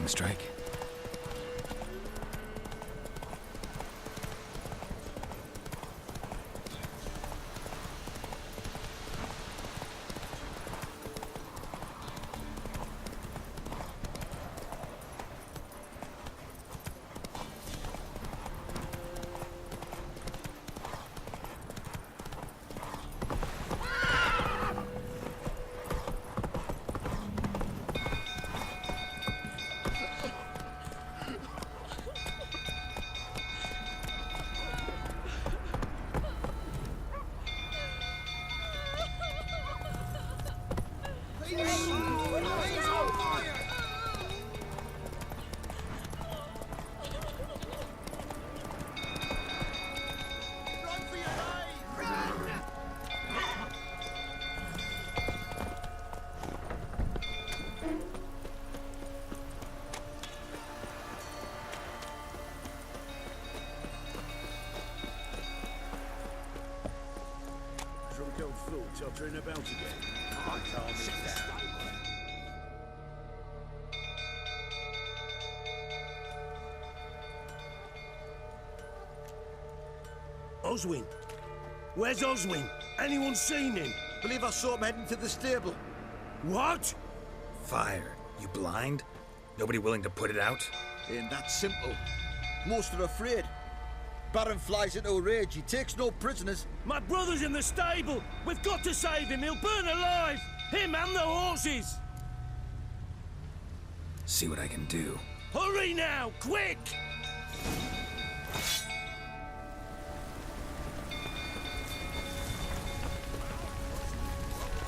the strike. Drunk old fool tottering about again. Calm me down. Hoein? Where's Hoein? Anyone seen him? Believe I saw him heading to the stable. What? Fire. You blind? Nobody willing to put it out? Ain't that simple. Most are afraid. Baron flies into a rage. He takes no prisoners. My brother's in the stable. We've got to save him. He'll burn alive. Him and the horses. See what I can do. Hurry now, quick!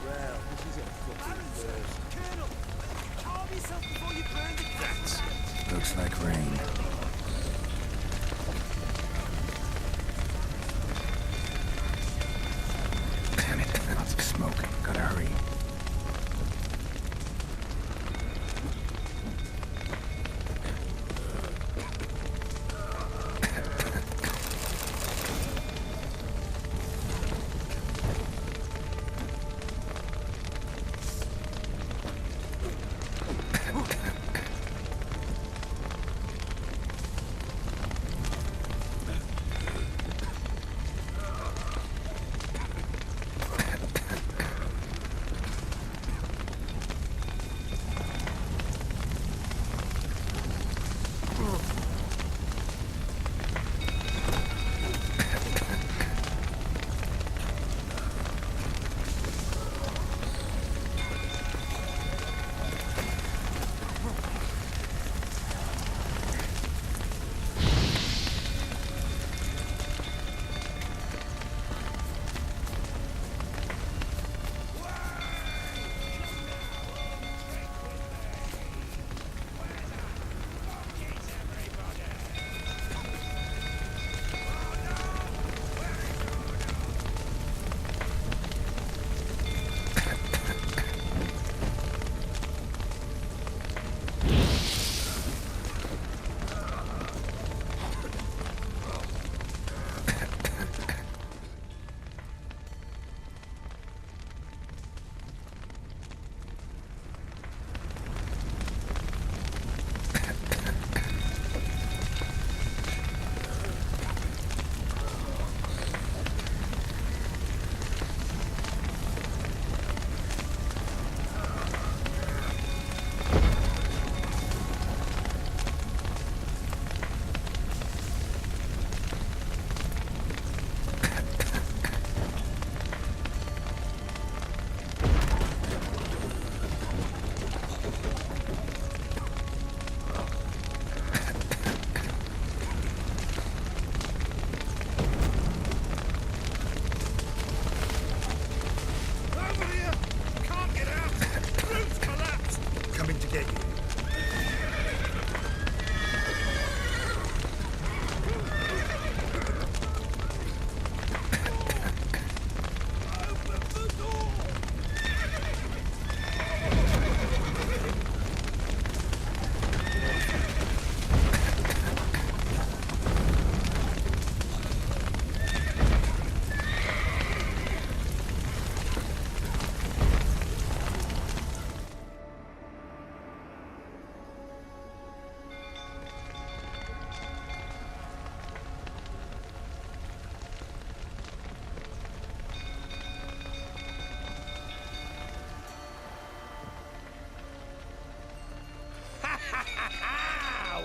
Well, this is a fucking burst. Colonel, calm yourself before you burn the cats. Looks like rain. Damn it, lots of smoke. Gotta hurry.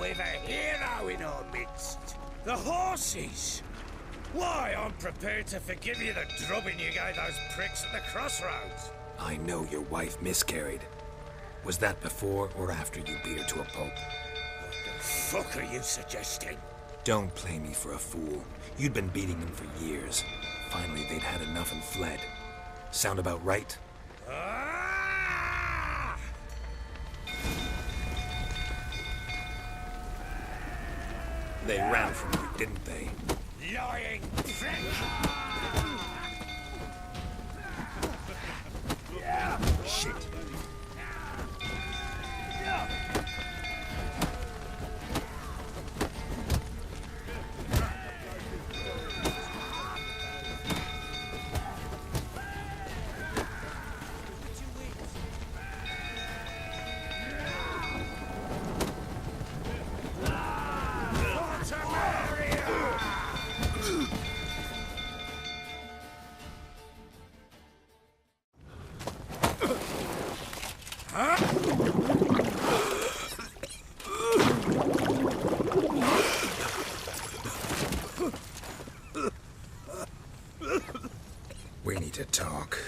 we've a hero in our midst. The horses! Why, I'm prepared to forgive you the drubbing you gave those pricks at the crossroads. I know your wife miscarried. Was that before or after you beat her to a pulp? What the fuck are you suggesting? Don't play me for a fool. You'd been beating them for years. Finally, they'd had enough and fled. Sound about right? Ah! They ran from you, didn't they? Lying prick! Shit. We need to talk.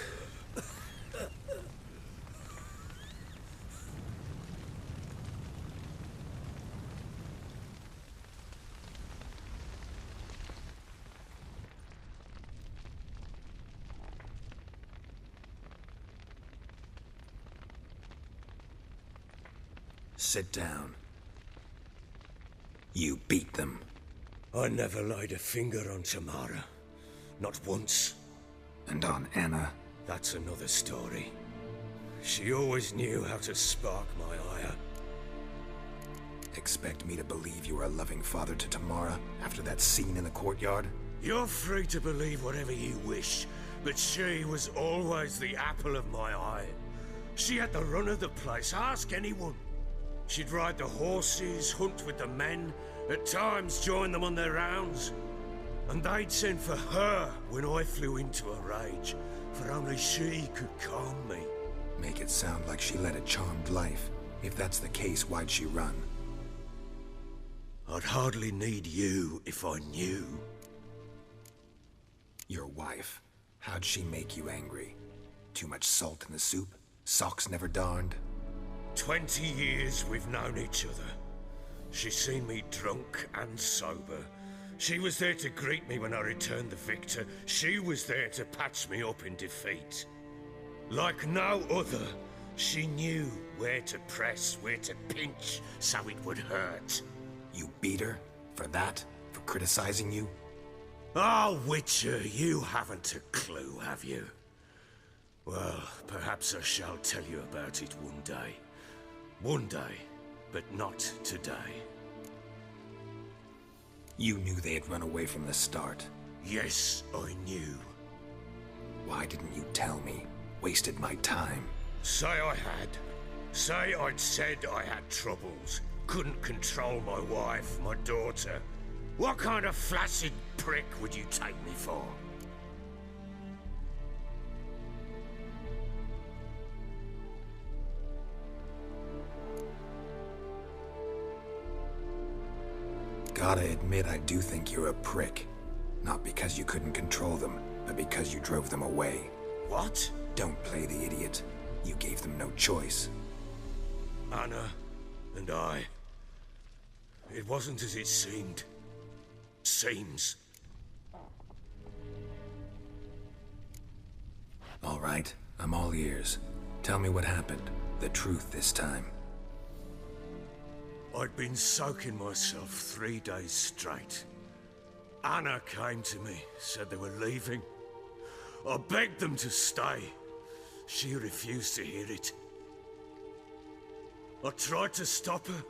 Sit down. You beat them. I never laid a finger on Tamara. Not once. And on Anna. That's another story. She always knew how to spark my ire. Expect me to believe you were a loving father to Tamara after that scene in the courtyard? You're free to believe whatever you wish, but she was always the apple of my eye. She had the run of the place, ask anyone. She'd ride the horses, hunt with the men, at times join them on their rounds. And they'd send for her when I flew into a rage, for only she could calm me. Make it sound like she led a charmed life. If that's the case, why'd she run? I'd hardly need you if I knew. Your wife. How'd she make you angry? Too much salt in the soup? Socks never darned? 20 years we've known each other. She's seen me drunk and sober. She was there to greet me when I returned the victor. She was there to patch me up in defeat. Like no other, she knew where to press, where to pinch, so it would hurt. You beat her? For that? For criticizing you? Oh, Witcher, you haven't a clue, have you? Well, perhaps I shall tell you about it one day. One day, but not today. You knew they had run away from the start. Yes, I knew. Why didn't you tell me? Wasted my time. Say I had. Say I'd said I had troubles. Couldn't control my wife, my daughter. What kind of flaccid prick would you take me for? Gotta admit, I do think you're a prick. Not because you couldn't control them, but because you drove them away. What? Don't play the idiot. You gave them no choice. Anna and I. It wasn't as it seemed. Seems. All right, I'm all ears. Tell me what happened. The truth this time. I'd been soaking myself 3 days straight. Anna came to me, said they were leaving. I begged them to stay. She refused to hear it. I tried to stop her.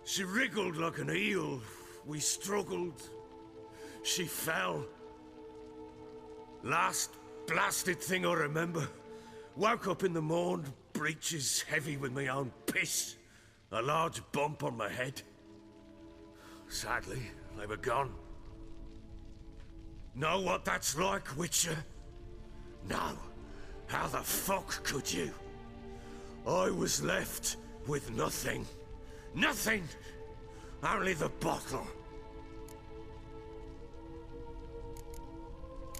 She wriggled like an eel. We struggled. She fell. Last blasted thing I remember. Woke up in the morn, breeches heavy with my own piss. A large bump on my head. Sadly, they were gone. Know what that's like, Witcher? No. How the fuck could you? I was left with nothing. Nothing! Only the bottle.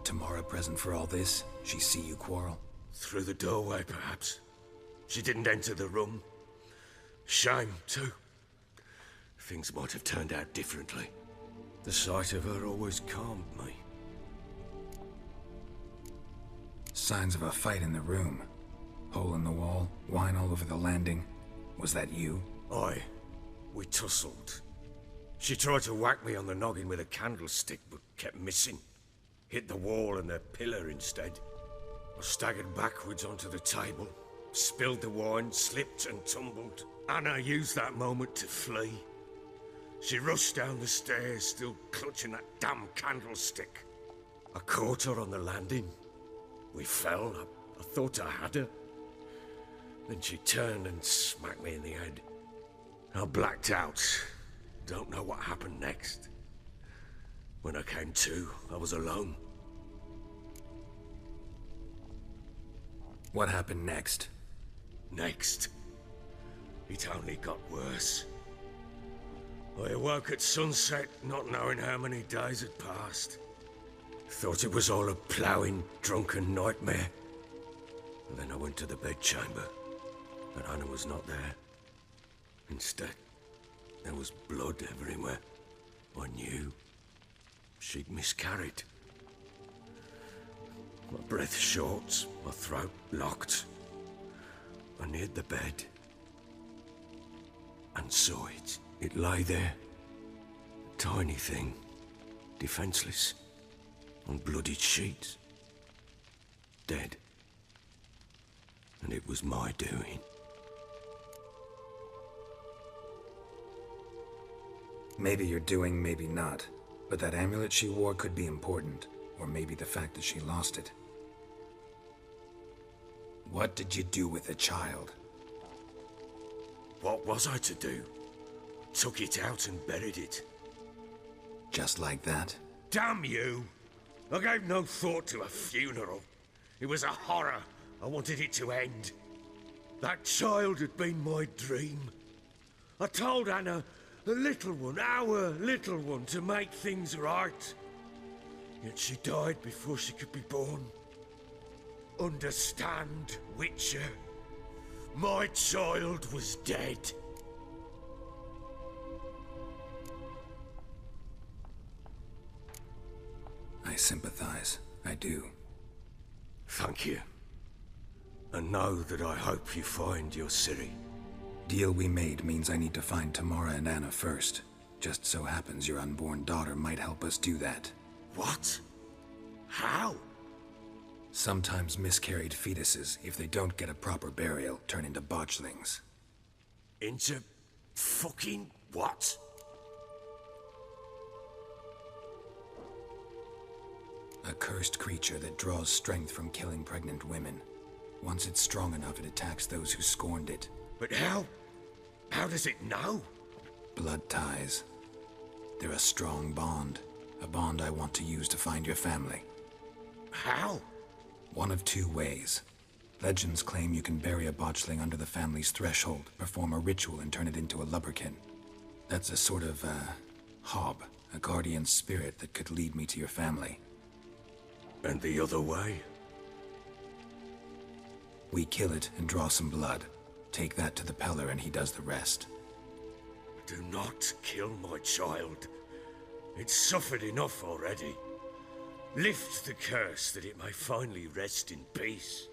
Tamara present for all this? She see you quarrel? Through the doorway, perhaps. She didn't enter the room. Shame, too. Things might have turned out differently. The sight of her always calmed me. Signs of a fight in the room. Hole in the wall, wine all over the landing. Was that you? Aye. We tussled. She tried to whack me on the noggin with a candlestick, but kept missing. Hit the wall and a pillar instead. I staggered backwards onto the table, spilled the wine, slipped and tumbled. Anna used that moment to flee. She rushed down the stairs, still clutching that damn candlestick. I caught her on the landing. We fell. I thought I had her. Then she turned and smacked me in the head. I blacked out. Don't know what happened next. When I came to, I was alone. What happened next? Next, it only got worse. I awoke at sunset, not knowing how many days had passed. Thought it was all a ploughing, drunken nightmare. And then I went to the bedchamber, but Anna was not there. Instead, there was blood everywhere. I knew she'd miscarried. My breath short, my throat locked. I neared the bed and saw it. It lay there, a tiny thing, defenseless, on bloodied sheets, dead. And it was my doing. Maybe you're doing, maybe not. But that amulet she wore could be important. Or maybe the fact that she lost it. What did you do with the child? What was I to do? Took it out and buried it. Just like that? Damn you! I gave no thought to a funeral. It was a horror. I wanted it to end. That child had been my dream. I told Anna, the little one, our little one, to make things right. Yet she died before she could be born. Understand, Witcher? My child was dead. I sympathize. I do. Thank you. And know that I hope you find your Ciri. Deal we made means I need to find Tamara and Anna first. Just so happens your unborn daughter might help us do that. What? How? Sometimes miscarried fetuses, if they don't get a proper burial, turn into botchlings. Into fucking what? A cursed creature that draws strength from killing pregnant women. Once it's strong enough, it attacks those who scorned it. But how? How does it know? Blood ties. They're a strong bond. A bond I want to use to find your family. How? One of two ways. Legends claim you can bury a botchling under the family's threshold, perform a ritual and turn it into a lubberkin. That's a sort of, hob, a guardian spirit that could lead me to your family. And the other way? We kill it and draw some blood. Take that to the Peller and he does the rest. Do not kill my child. It's suffered enough already. Lift the curse that it may finally rest in peace.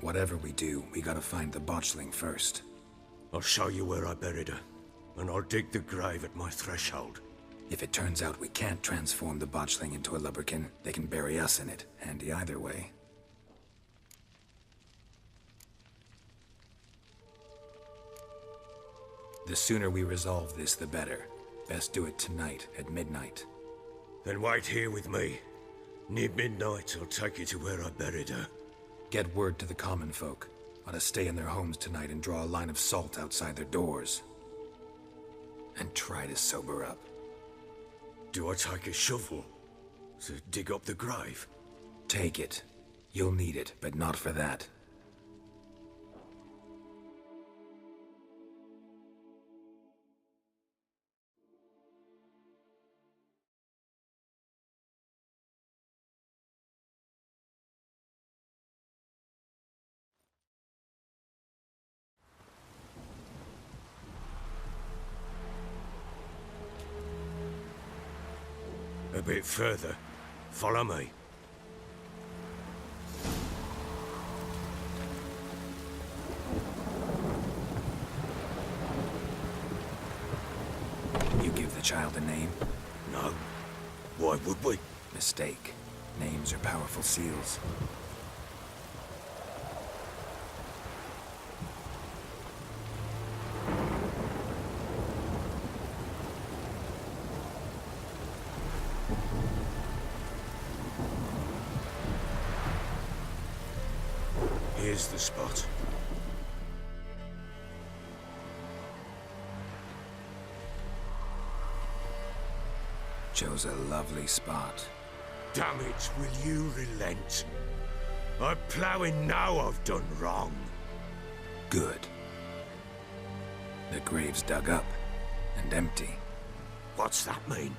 Whatever we do, we gotta find the botchling first. I'll show you where I buried her, and I'll dig the grave at my threshold. If it turns out we can't transform the botchling into a lubberkin, they can bury us in it. Handy either way. The sooner we resolve this, the better. Best do it tonight, at midnight. Then wait here with me. Near midnight, I'll take you to where I buried her. Get word to the common folk. Ought to stay in their homes tonight and draw a line of salt outside their doors. And try to sober up. Do I take a shovel to dig up the grave? Take it. You'll need it, but not for that. A bit further. Follow me. You give the child a name? No. Why would we? Mistake. Names are powerful seals. Here's the spot. Chose a lovely spot. Damn it, will you relent? I'm ploughing now I've done wrong. Good. The grave's dug up and empty. What's that mean?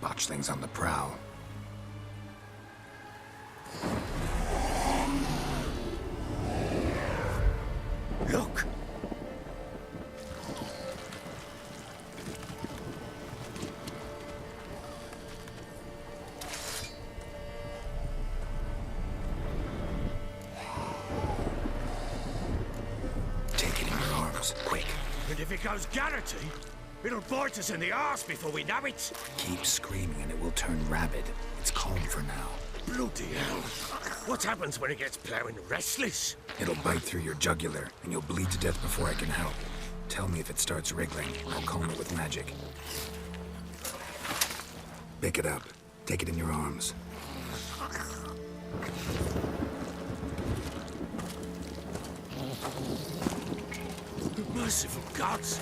Botchling's on the prowl. Look! Take it in your arms, quick. And if it goes Garrity, it'll bite us in the arse before we know it. Keep screaming and it will turn rabid. It's calm for now. Bloody hell. What happens when it gets ploughing restless? It'll bite through your jugular, and you'll bleed to death before I can help. Tell me if it starts wriggling. I'll calm it with magic. Pick it up. Take it in your arms. Merciful gods!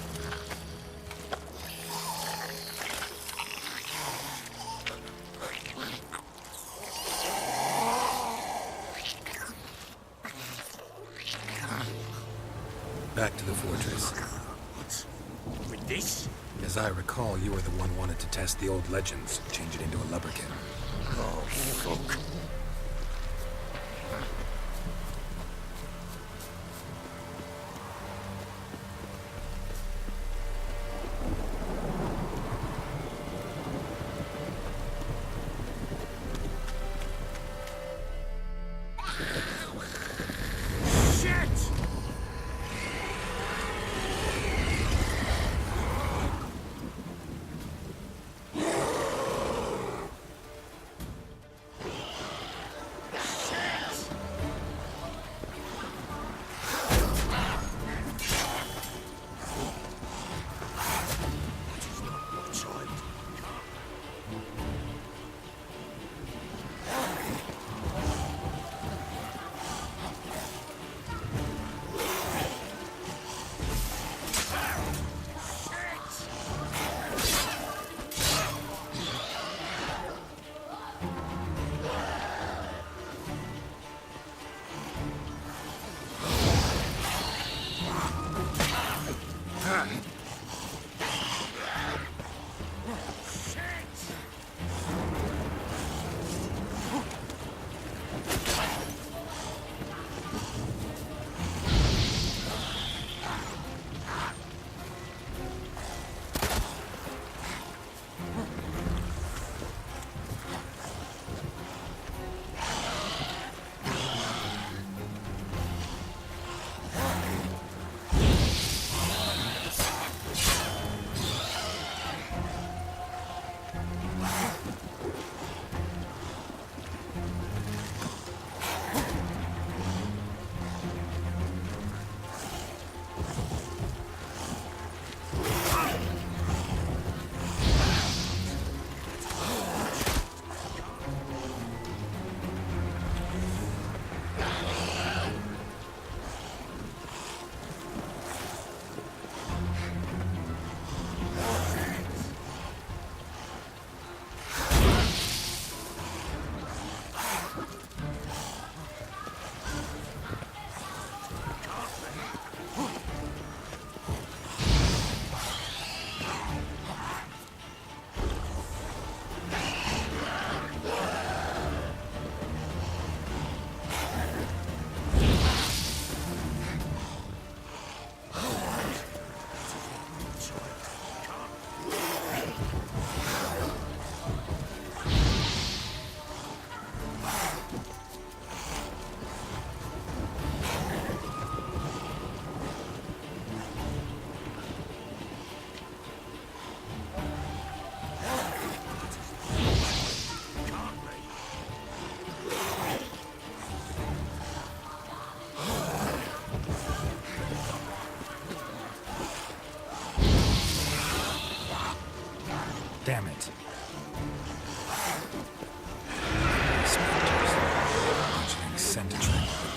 Back to the fortress. What? With this? As I recall, you were the one wanted to test the old legends, change it into a lubberkin. Oh, fuck. Damn it. Scent attractor.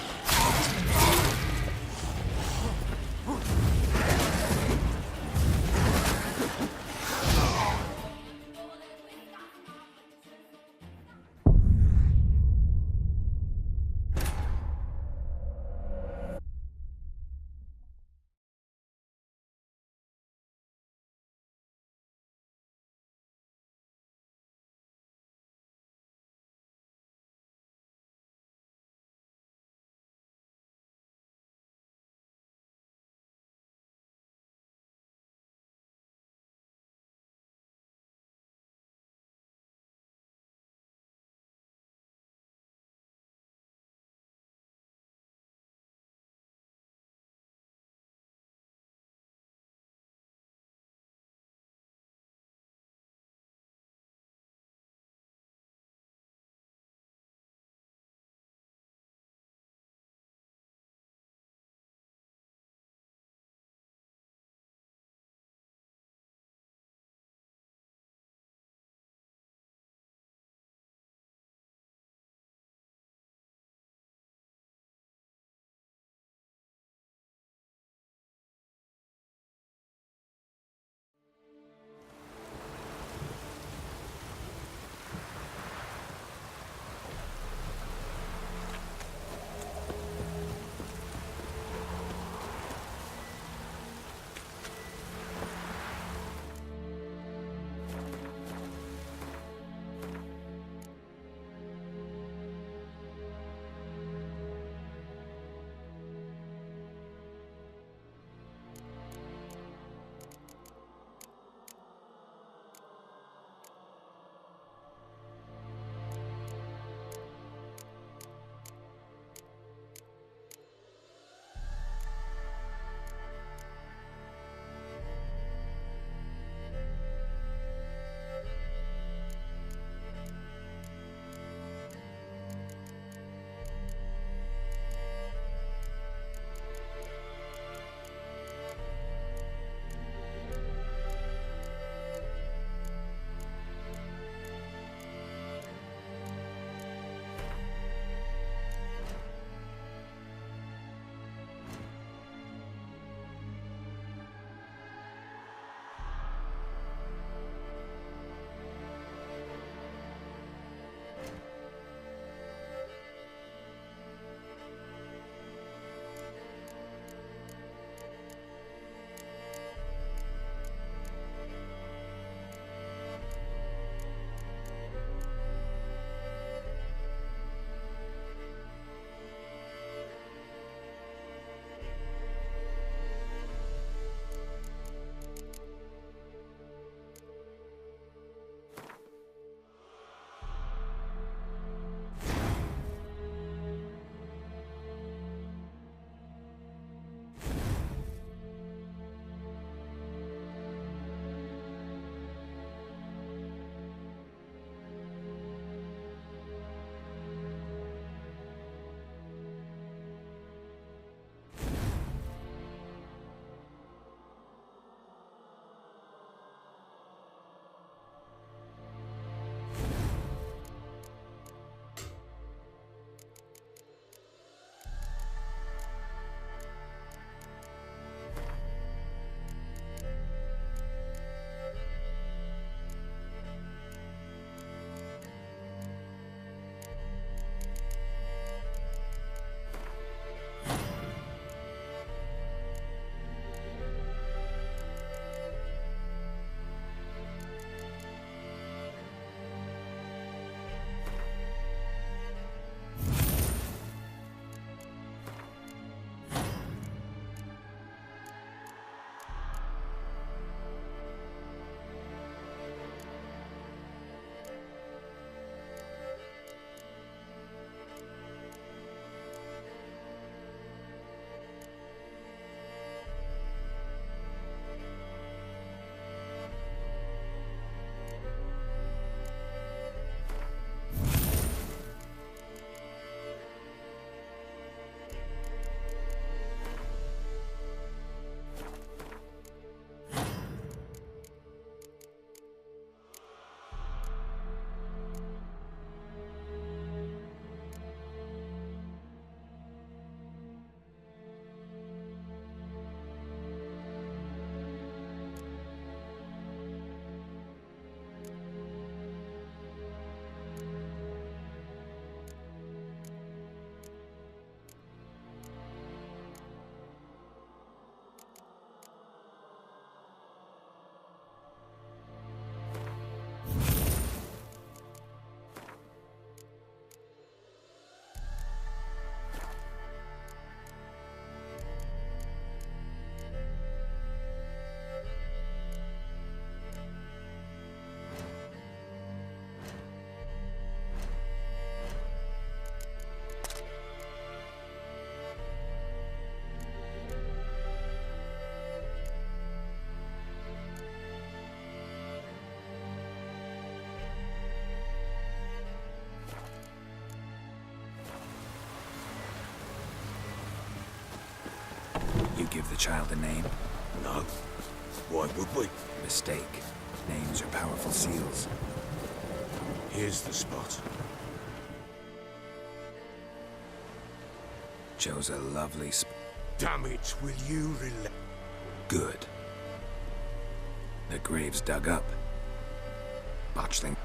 give the child a name? No. Why would we? Mistake. Names are powerful seals. Here's the spot. Chose a lovely Damn it, will you relax? Good. The grave's dug up. Botchling.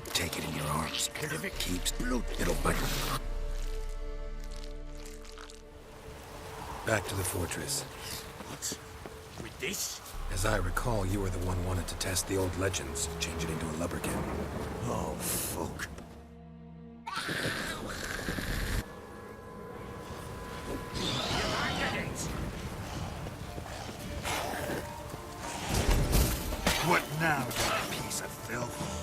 Take it in your arms. And if it Keeps blood, it'll bite. Back to the fortress. What? With this? As I recall, you were the one wanted to test the old legends, change it into a lubberkin. Oh, fuck. What now, you piece of filth?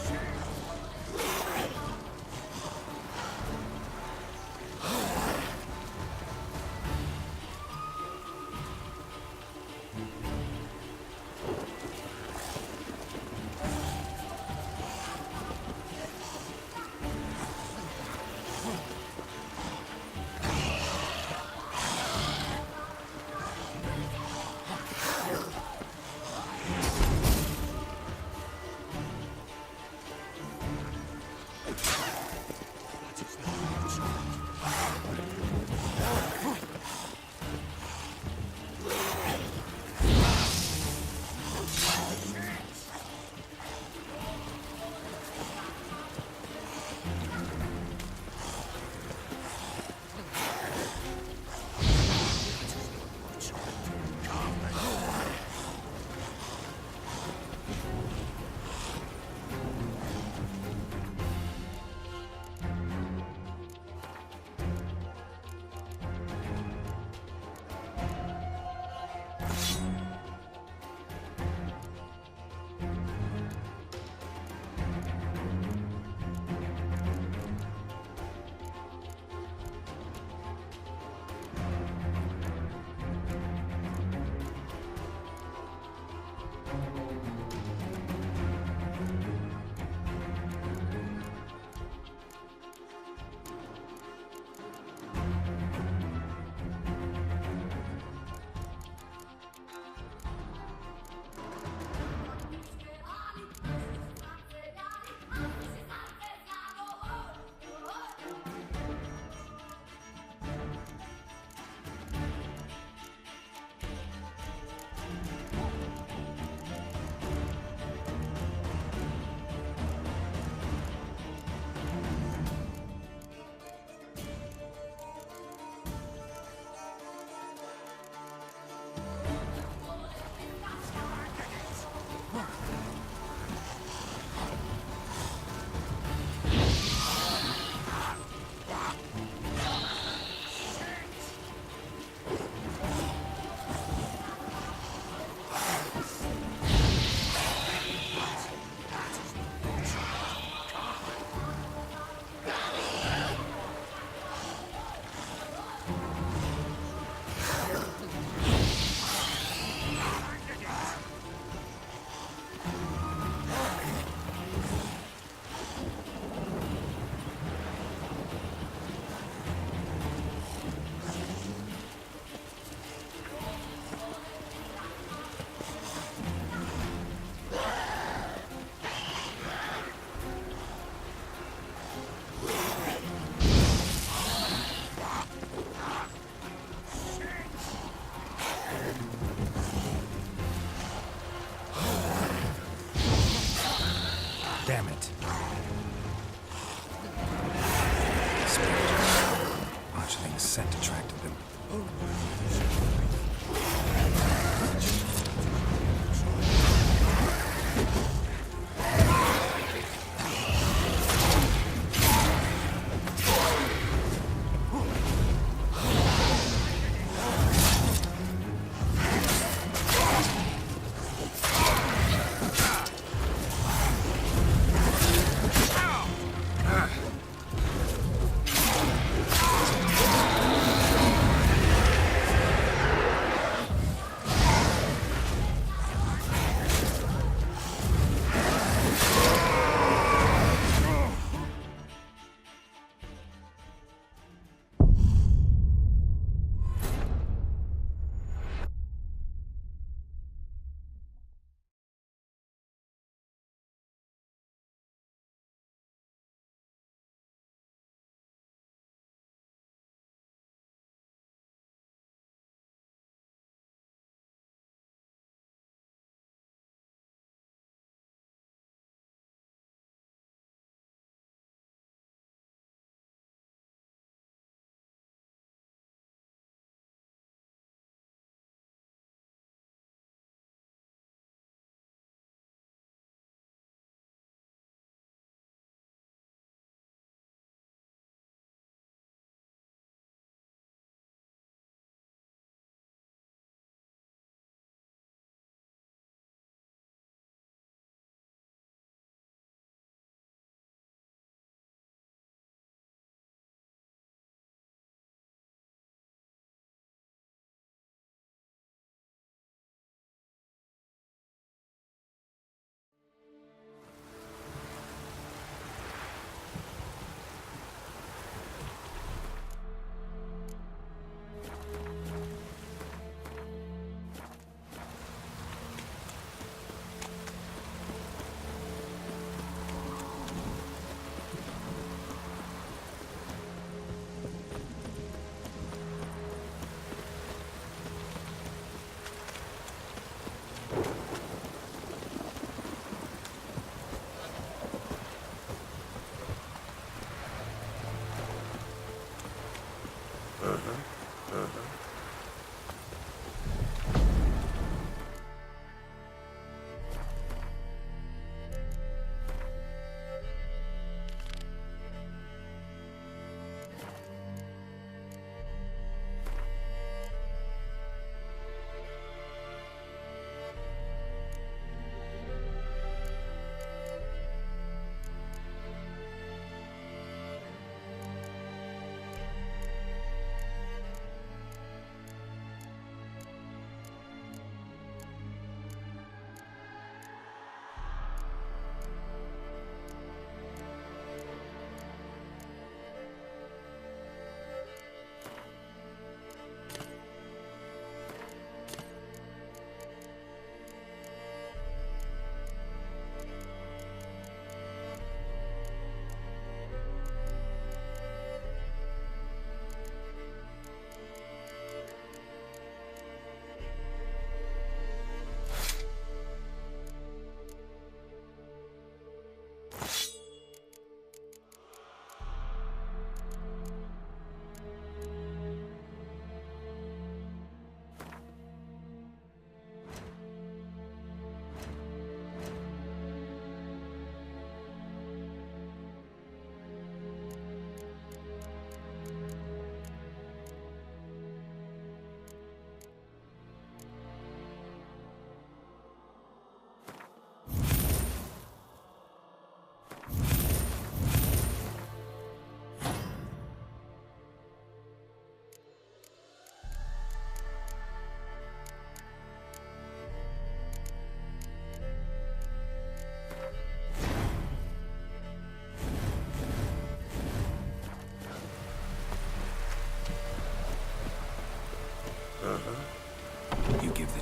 Damn it. Botchling's scent attracted them.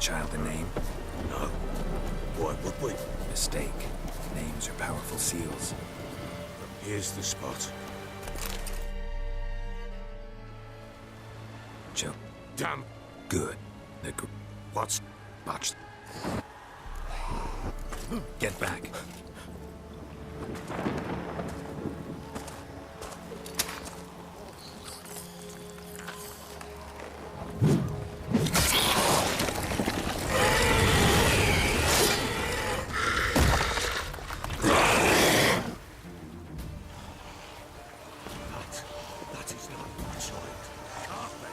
child a name? No. Why would we? Mistake. Names are powerful seals. Here's the spot. Chill. Damn. Good. What's... Botched. Get back. That is not my child. Can't be.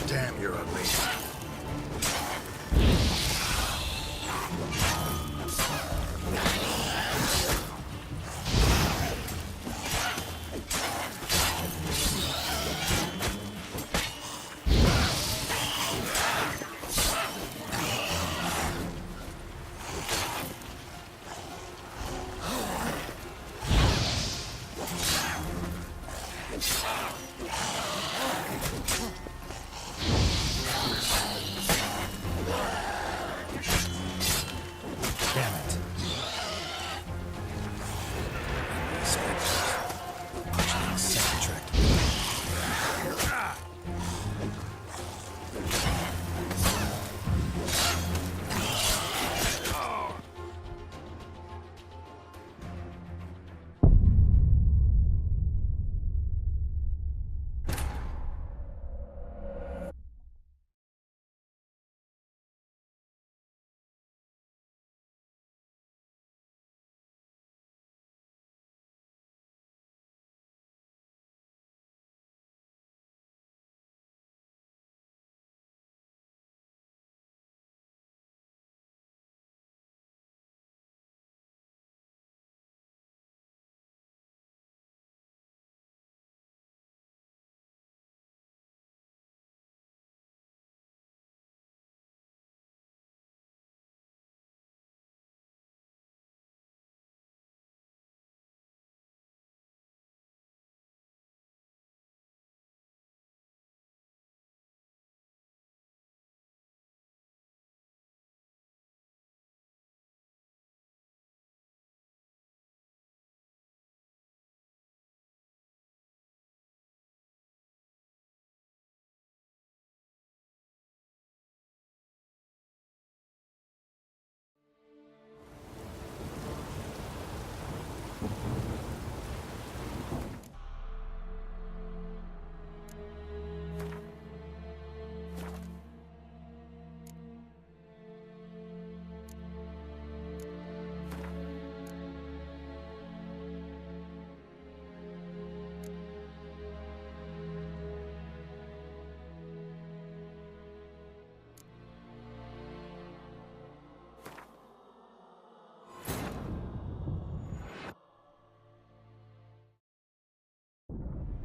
Damn, you're ugly. Damn it. Spectres. Watching sidetracked.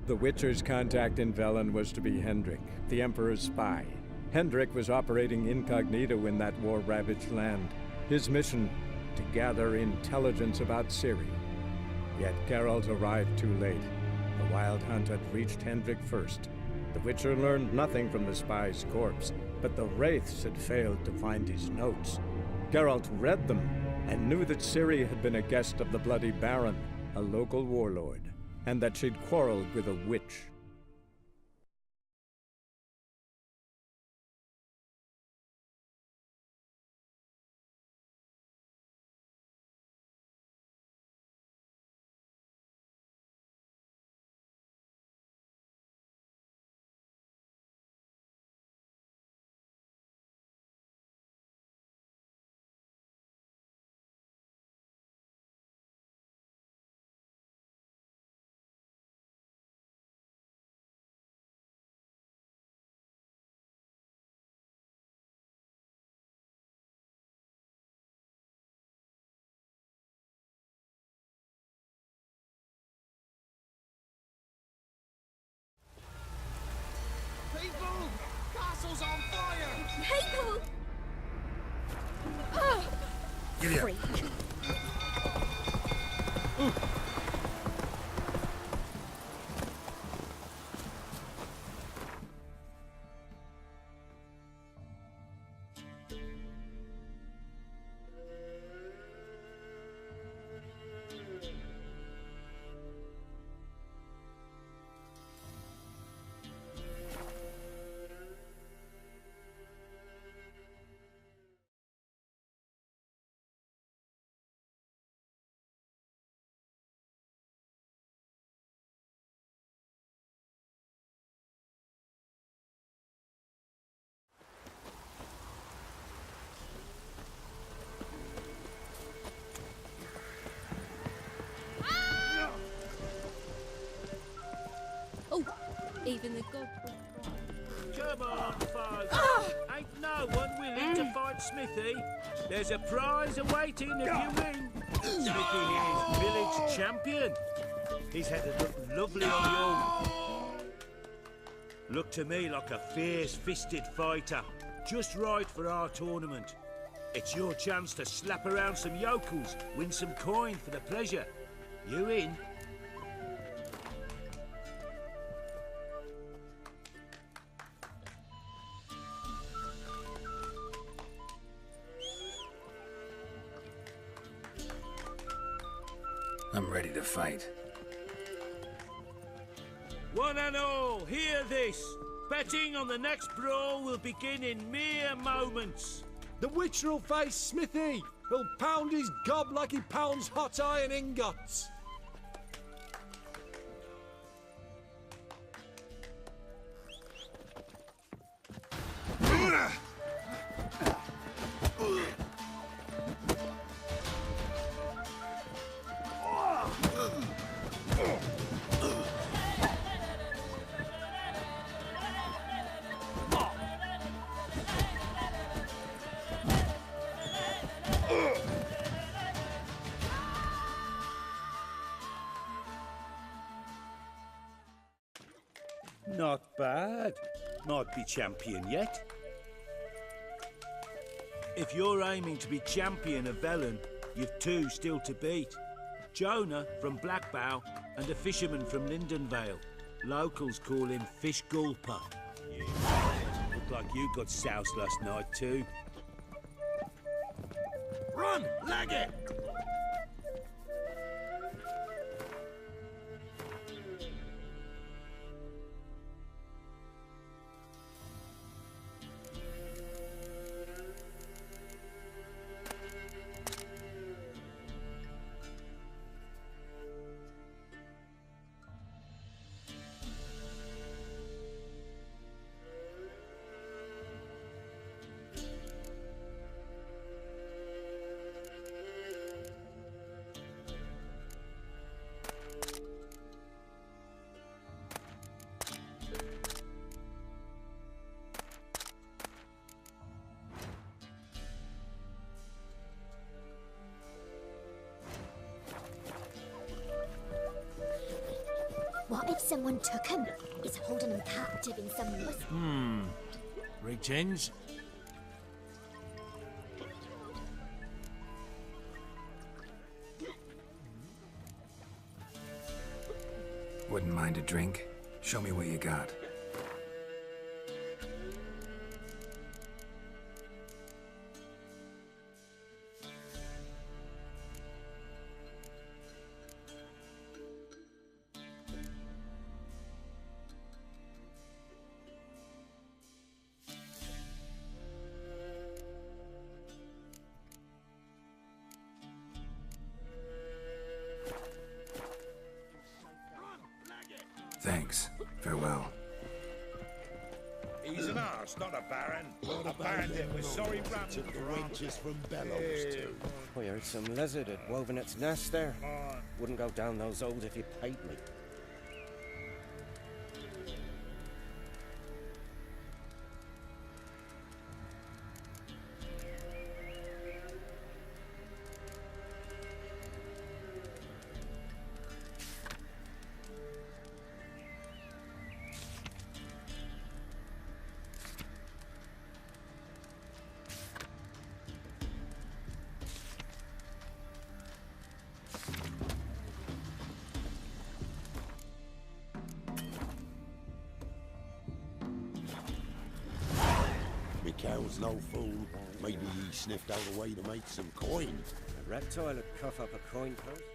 The Witcher's contact in Velen was to be Hendrik, the Emperor's spy. Hendrik was operating incognito in that war-ravaged land. His mission, to gather intelligence about Ciri. Yet Geralt arrived too late. The Wild Hunt had reached Hendrik first. The Witcher learned nothing from the spy's corpse, but the Wraiths had failed to find his notes. Geralt read them and knew that Ciri had been a guest of the Bloody Baron, a local warlord, and that she'd quarreled with a witch. freak. Oh, even the gods will cry. Come on, folks. Ain't no one willing to fight Smithy. There's a prize awaiting if you win. Smithy is village champion. His head would look lovely on you. Look to me like a fierce-fisted fighter. Just right for our tournament. It's your chance to slap around some yokels, win some coin for the pleasure. You in? I'm ready to fight. One and all, hear this. Betting on the next brawl will begin in mere moments. The Witcher will face Smithy. He'll pound his gob like he pounds hot iron ingots. Not bad. Might be champion yet. If you're aiming to be champion of Velen, you've two still to beat. Jonah from Blackbow and a fisherman from Lindenvale. Locals call him Fish Gulper. Looked like you got soused last night too. Run, leg it! What if someone took him? He's holding him captive in some whisper. Greetings. Wouldn't mind a drink? Show me what you got. Thanks. Farewell. He's an arse, not a baron. A bandit with sorry brand of the wenches from Bellows too. I heard some lizard had woven its nest there. Wouldn't go down those holes if you paid me. Cow's no fool. Maybe he sniffed out a way to make some coin. A reptile would cough up a coin purse.